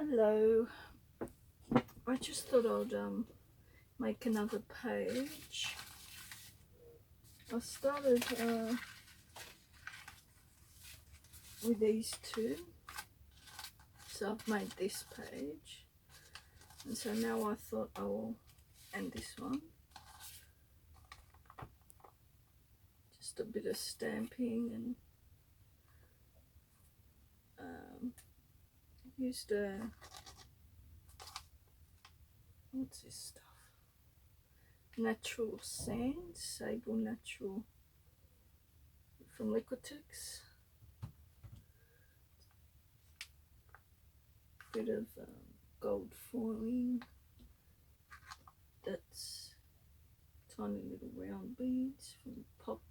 Hello, I just thought I'd make another page. I started with these two, so I've made this page, and so now I thought I will end this one. Just a bit of stamping and used what's this stuff? Natural sand, sable natural from Liquitex. Bit of gold foiling. That's tiny little round beads from Pop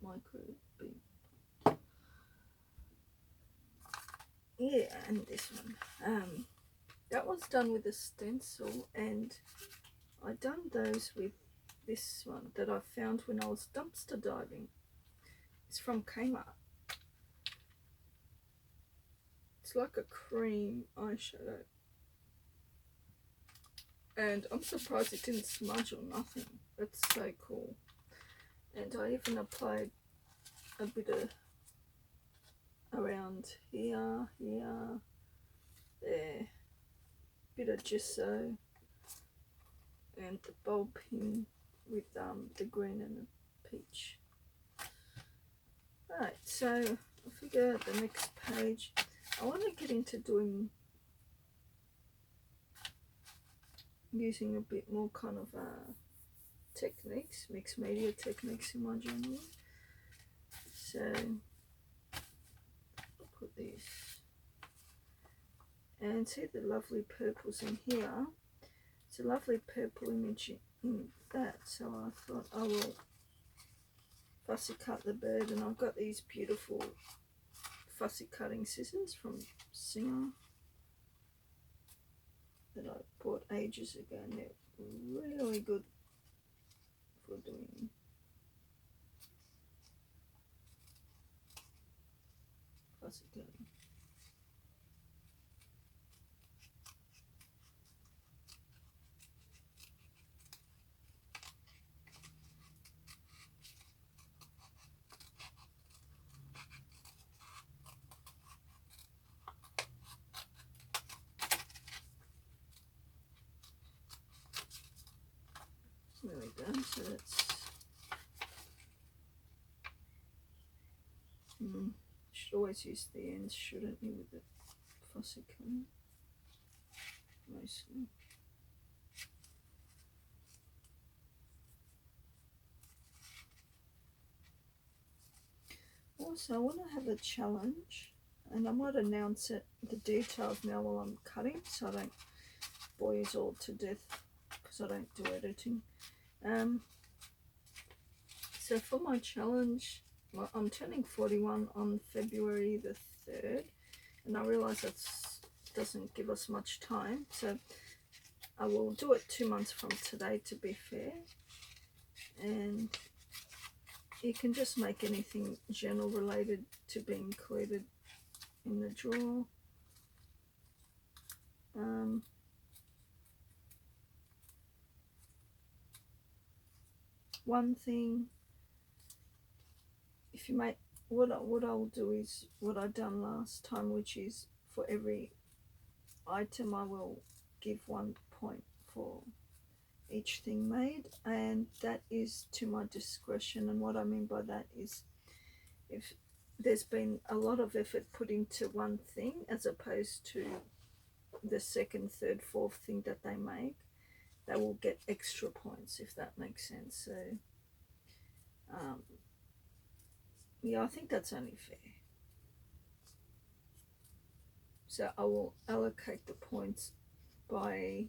Micro Bead. Yeah, and this one. That was done with a stencil, and I done those with this one that I found when I was dumpster diving. It's from Kmart. It's like a cream eyeshadow, and I'm surprised it didn't smudge or nothing. That's so cool. And I even applied a bit of around here, there, bit of gesso, and the bulb pin with the green and the peach. Right, so I figure the next page I want to get into using a bit more kind of techniques, mixed media techniques in my journal. So I'll put this, and see the lovely purples in here. It's a lovely purple image in that, so I thought I will fussy cut the bird, and I've got these beautiful fussy cutting scissors from Singer that I bought ages ago, and they're really good for doing fussy cutting. There we go, so that's should always use the ends, shouldn't you, with the fussy cutting, mostly. Also, I want to have a challenge, and I might announce it, the details now while I'm cutting, so I don't bore you all to death, because I don't do editing. So for my challenge, well, I'm turning 41 on February the 3rd, and I realise that doesn't give us much time, so I will do it 2 months from today, to be fair. And you can just make anything general related to be included in the drawer. One thing, if you make, what I'll do is what I done last time, which is for every item I will give 1 point for each thing made, and that is to my discretion. And what I mean by that is, if there's been a lot of effort put into one thing as opposed to the second, third, fourth thing that they make, they will get extra points, if that makes sense. So yeah, I think that's only fair. So I will allocate the points by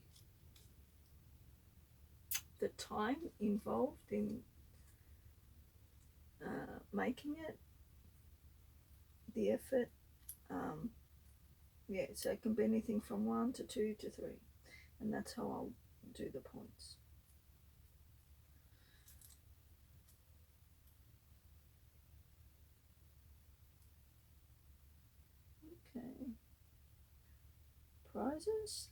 the time involved in making it, the effort. Yeah, so it can be anything from 1 to 2 to 3, and that's how I'll do the points. Okay, prizes.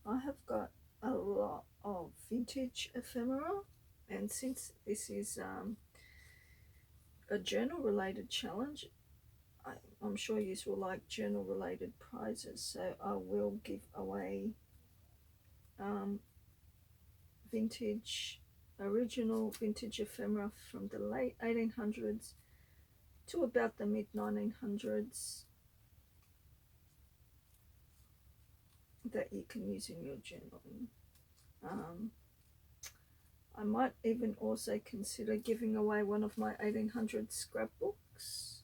I have got a lot of vintage ephemera, and since this is a journal related challenge, I'm sure you will like journal related prizes, so I will give away original vintage ephemera from the late 1800s to about the mid 1900s that you can use in your journaling. I might even also consider giving away one of my 1800s scrapbooks,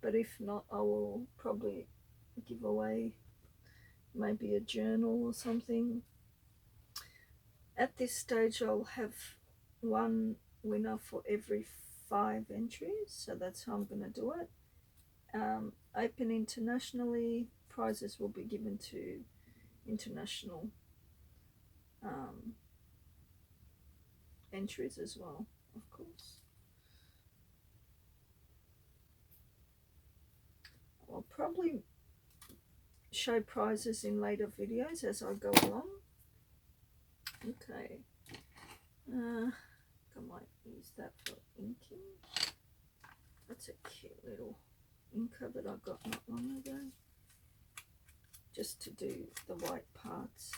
but if not, I will probably give away maybe a journal or something. At this stage, I'll have one winner for every 5 entries, so that's how I'm going to do it. Open internationally, prizes will be given to international entries as well, of course. I'll probably show prizes in later videos as I go along. Okay, I might use that for inking. That's a cute little inker that I got not long ago, just to do the white parts.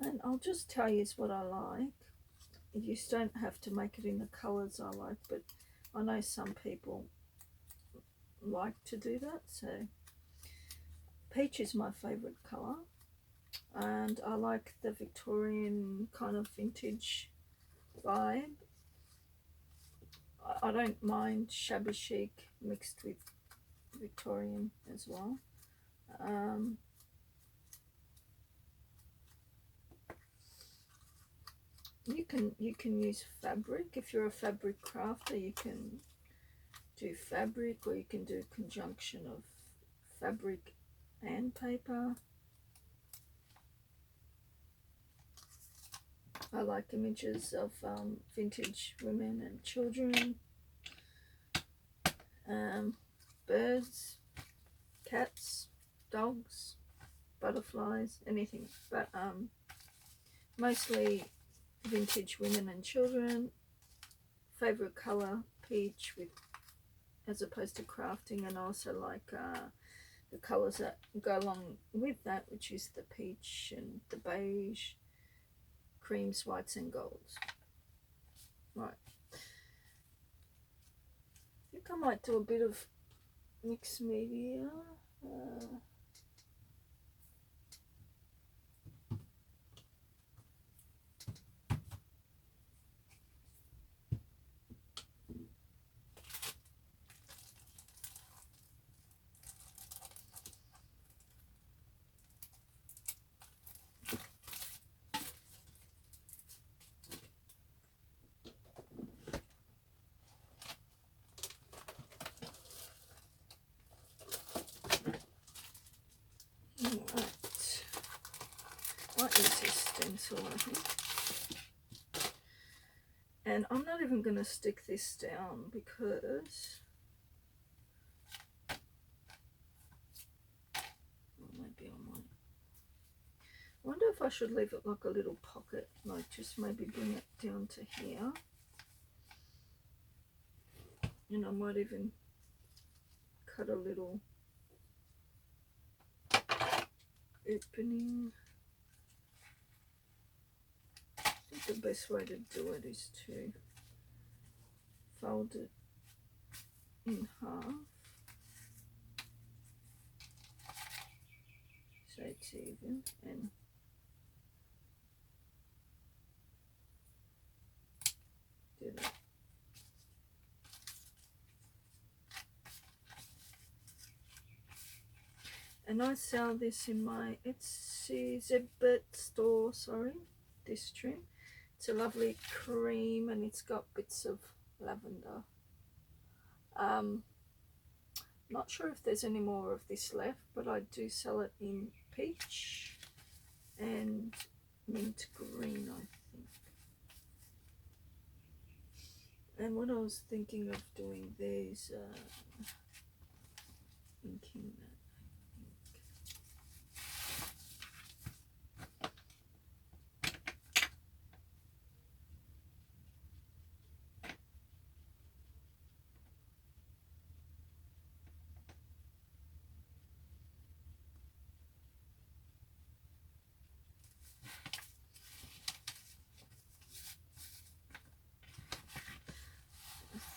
And I'll just tell you what I like. You don't have to make it in the colours I like, but I know some people like to do that. So peach is my favourite colour, and I like the Victorian kind of vintage vibe. I don't mind shabby chic mixed with Victorian as well. You can use fabric. If you're a fabric crafter, you can do fabric, or you can do a conjunction of fabric and paper. I like images of vintage women and children, birds, cats, dogs, butterflies, anything, but mostly vintage women and children. Favorite color peach, with as opposed to crafting, and also like the colors that go along with that, which is the peach and the beige, creams, whites and golds. Right, I think I might do a bit of mixed media. Right, might use this stencil, I think. And I'm not even going to stick this down because maybe I might. I wonder if I should leave it like a little pocket, like just maybe bring it down to here. And I might even cut a little opening. I think the best way to do it is to fold it in half, so it's even, and do that. And I sell this in my Etsy Zebit store, sorry, this trim. It's a lovely cream and it's got bits of lavender. Not sure if there's any more of this left, but I do sell it in peach and mint green, I think. And what I was thinking of doing there is inking that.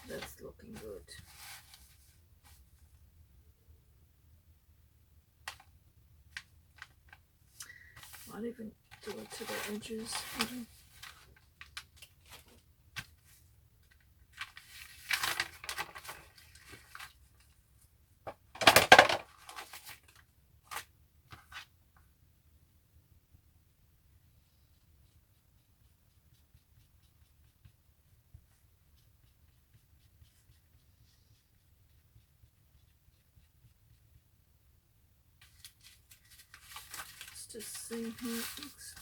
That's looking good. Might even do it to the edges. Just see how it looks.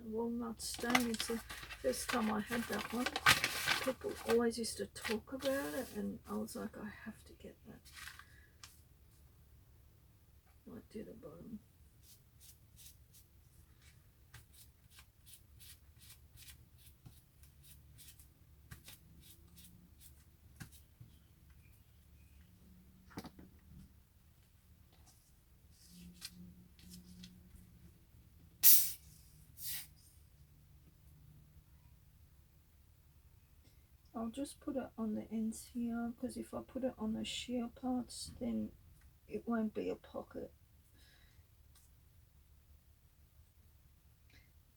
Walnut stain. It's the first time I had that one. People always used to talk about it, and I was like, I have to get that. Might do the bottom. I'll just put it on the ends here, because if I put it on the sheer parts, then it won't be a pocket.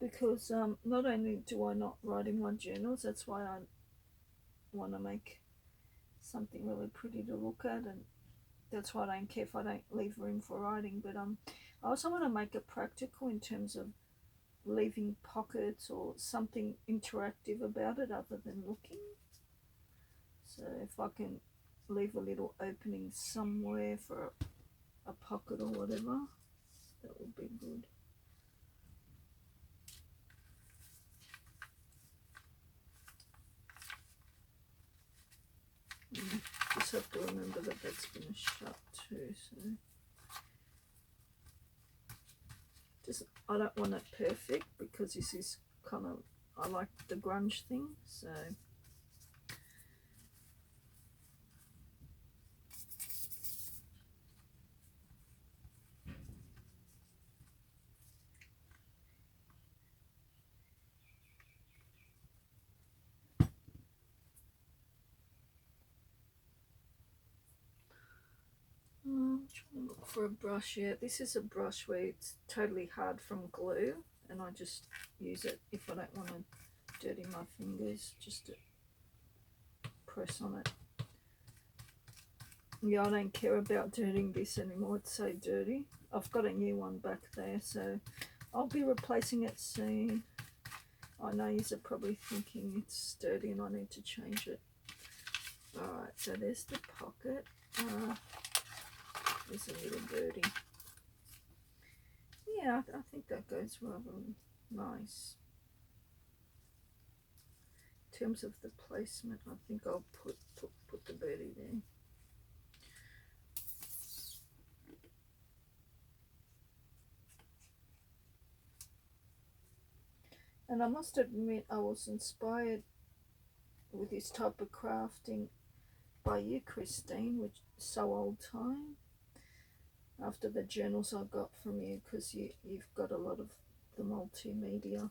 Because not only do I not write in my journals, that's why I want to make something really pretty to look at, and that's why I don't care if I don't leave room for writing. But I also want to make it practical in terms of leaving pockets or something interactive about it other than looking. So if I can leave a little opening somewhere for a pocket or whatever, that would be good. Just have to remember that that's going to shut too. So just, I don't want it perfect, because this is kind of, I like the grunge thing. So I'm trying to look for a brush here. This is a brush where it's totally hard from glue, and I just use it if I don't want to dirty my fingers, just to press on it. Yeah, I don't care about dirtying this anymore. It's so dirty. I've got a new one back there, so I'll be replacing it soon. I know you're probably thinking it's dirty and I need to change it. Alright, so there's the pocket. It's a little dirty. Yeah, I think that goes rather nice. In terms of the placement, I think I'll put the birdie there. And I must admit, I was inspired with this type of crafting by you, Christine, which is so old time, after the journals I got from you, because you've got a lot of the multimedia.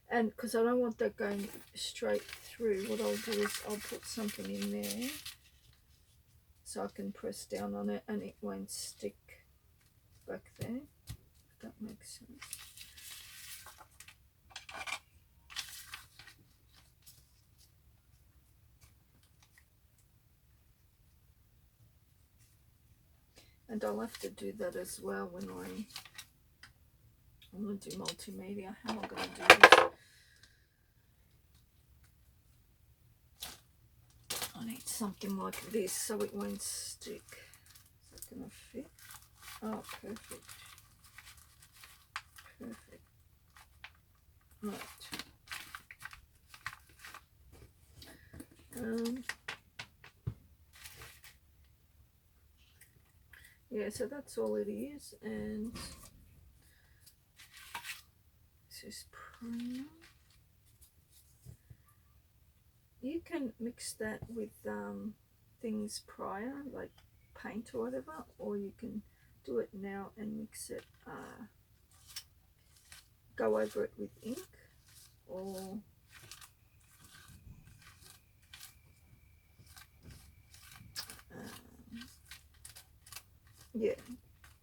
And because I don't want that going straight through, what I'll do is I'll put something in there so I can press down on it and it won't stick back there. makes sense. And I'll have to do that as well when I'm going to do multimedia. How am I going to do this? I need something like this so it won't stick. Is that going to fit? Oh, perfect. Perfect. Right. Yeah, so that's all it is, and this is primer. You can mix that with things prior, like paint or whatever, or you can do it now and mix it, go over it with ink, or yeah,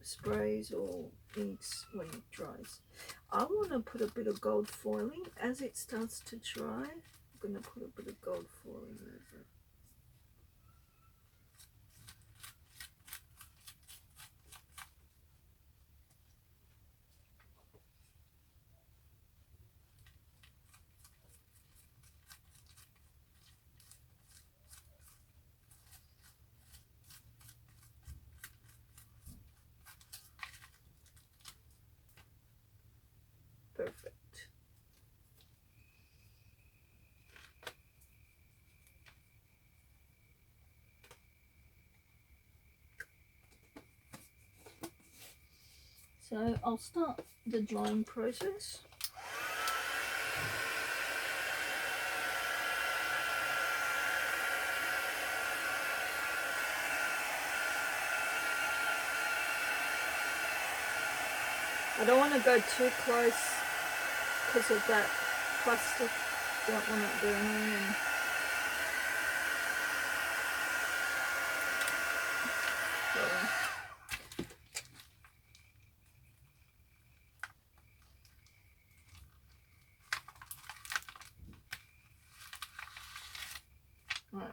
sprays or inks when it dries. I want to put a bit of gold foiling as it starts to dry. I'm going to put a bit of gold foiling over it. Perfect. So I'll start the drying process. I don't want to go too close because of that plastic. Don't want it burning. And right.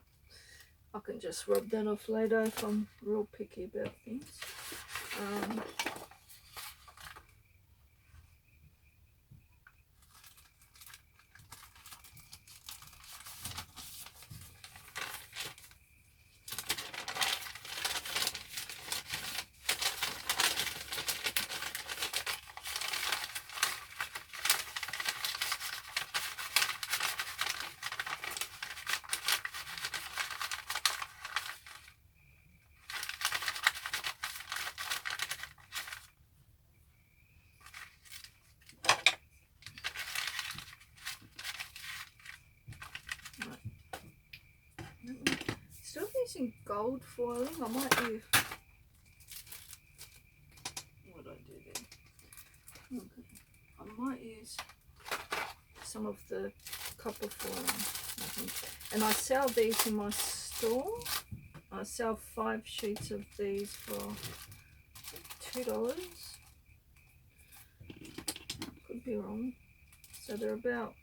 I can just rub that off later if I'm real picky about things. Still using gold foiling. I might use. What did I do there? Okay. I might use some of the copper foiling, I think. And I sell these in my store. I sell 5 sheets of these for $2. Could be wrong. So they're about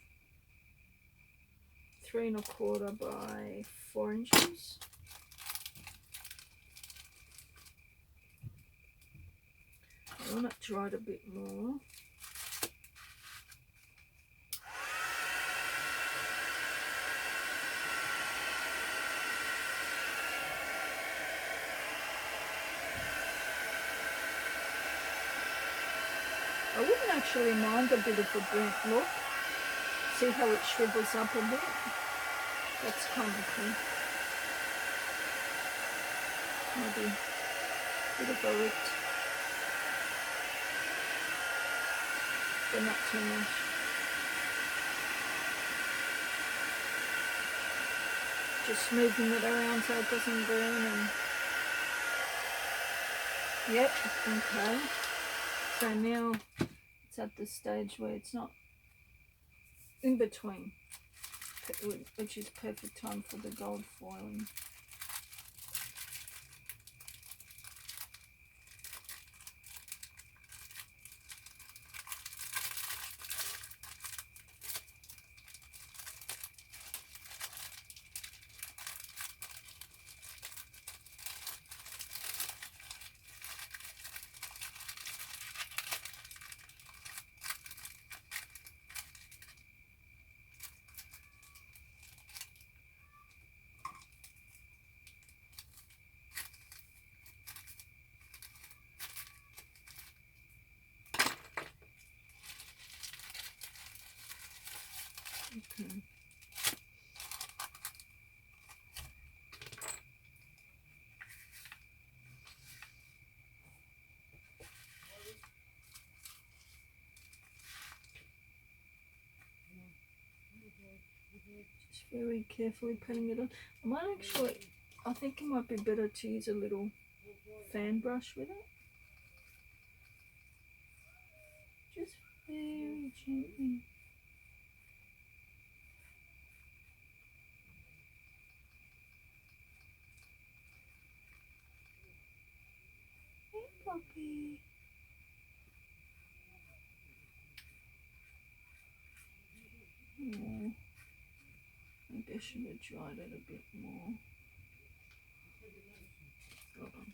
3 1/4 by 4 inches. I want it dried a bit more. I wouldn't actually mind a bit of a burnt look. See how it shrivels up a bit? That's kind of cool. Maybe a bit of a ripped, but not too much. Just smoothing it around so it doesn't burn. And yep, okay. So now it's at the stage where it's not in between, which is perfect time for the gold foiling. Just very carefully patting it on. I might actually, I think it might be better to use a little fan brush with it. Just very gently. Hey, puppy. Oh, maybe I should have dried it a bit more. Hold on.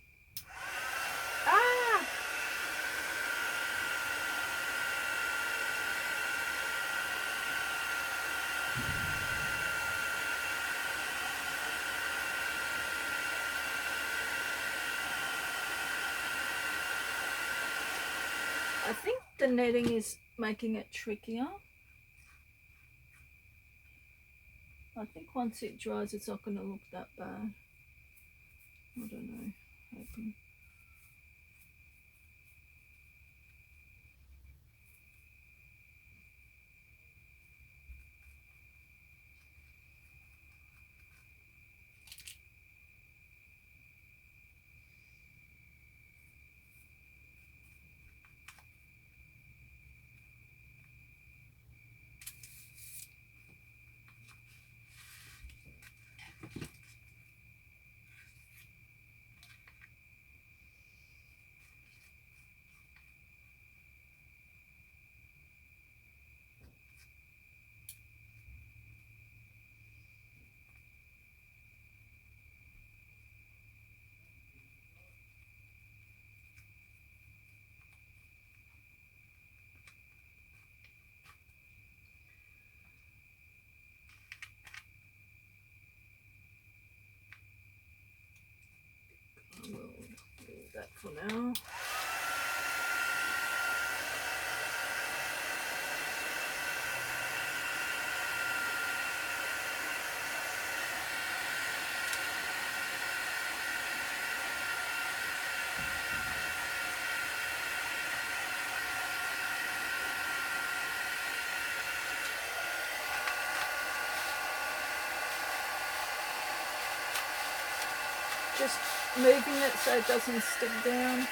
Ah! I think the netting is making it trickier. I think once it dries, it's not going to look that bad. I don't know. Hoping. I will leave that for now. Just moving it so it doesn't stick down.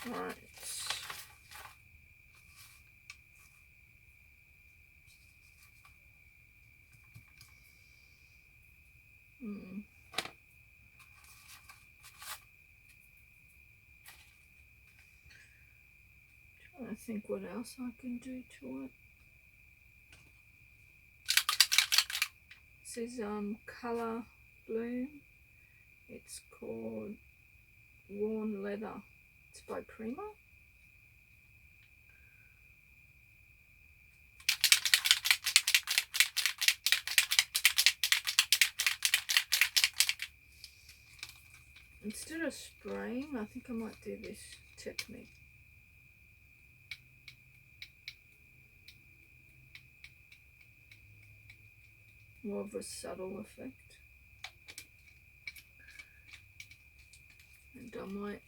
Right. Trying to think what else I can do to it. This is Colour Bloom. It's called Worn Leather. It's by Prima. Instead of spraying, I think I might do this technique. More of a subtle effect. And I might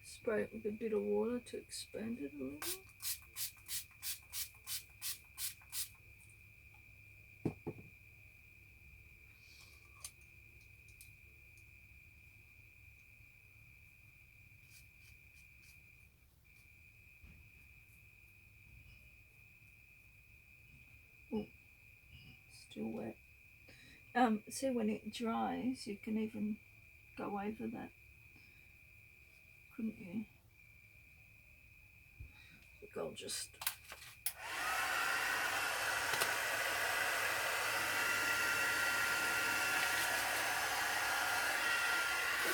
spray it with a bit of water to expand it a little. Oh, still wet. See, when it dries, you can even go over that, couldn't you? I think I'll just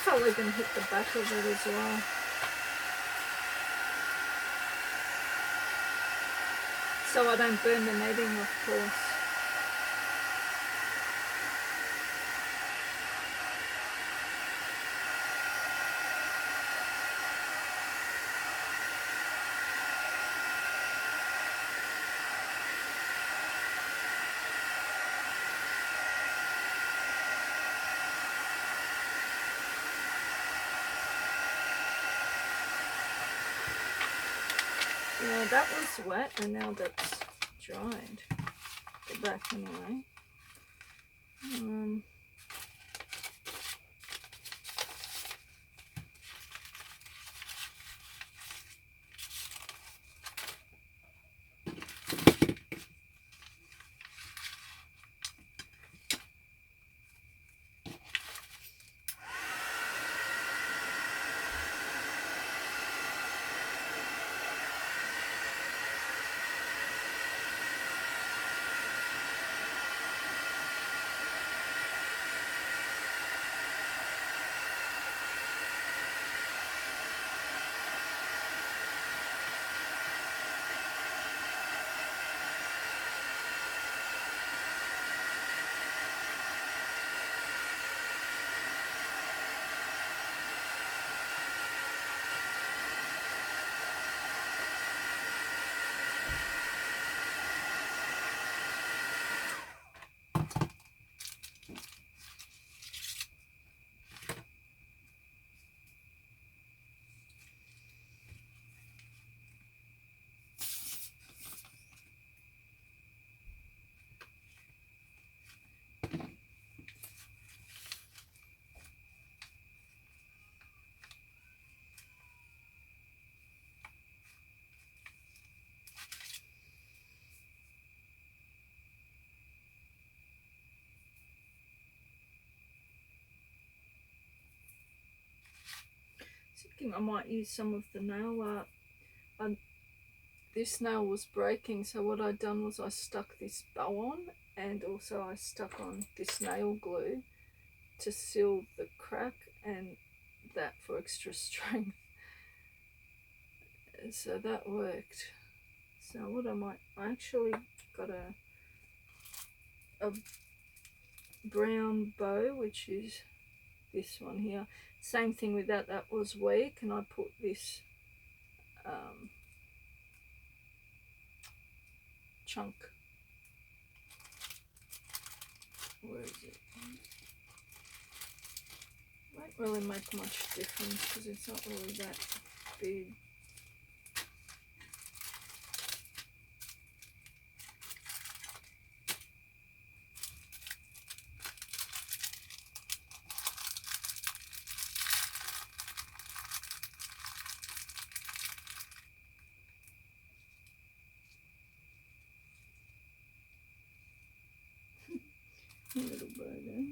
felt we can hit the back of it as well. So I don't burn the netting, of course. Yeah, that was wet and now that's dried. The back anyway. I might use some of the nail art. This nail was breaking, so what I'd done was I stuck this bow on, and also I stuck on this nail glue to seal the crack, and that for extra strength. So that worked. So what I actually got a brown bow, which is this one here. Same thing with that was weak, and I put this chunk, where is it? Won't really make much difference because it's not really that big. A little burger.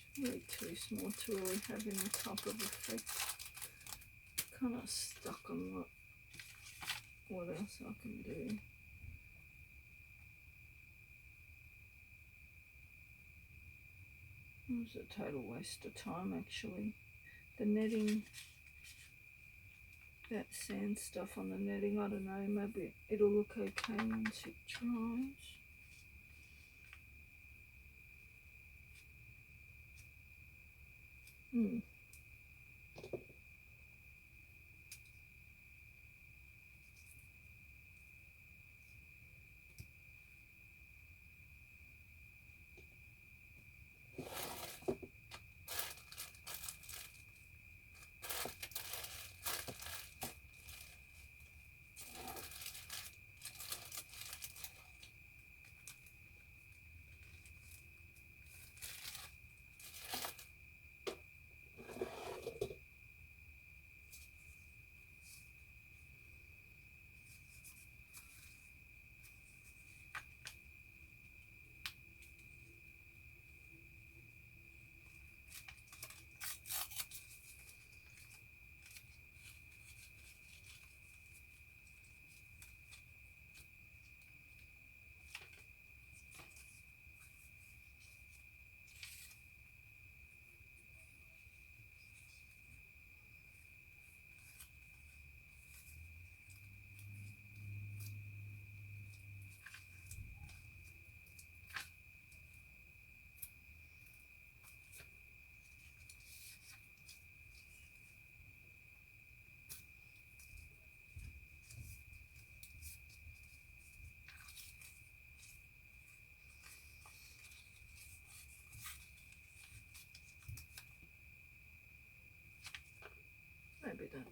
It's really too small to really have any type of effect. Kind of stuck on what else I can do. It was a total waste of time actually. The netting, that sand stuff on the netting, I don't know, maybe it'll look okay once it dries.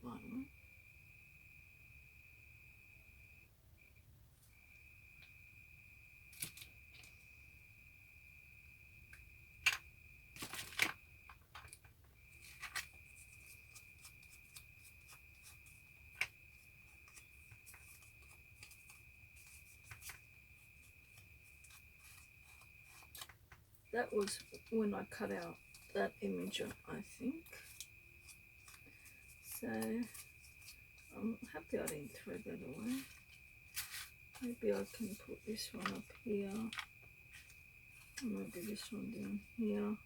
by the way. That was when I cut out that image, I think. So I'm happy I didn't throw that away. Maybe I can put this one up here. Maybe this one down here.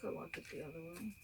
I like it the other way.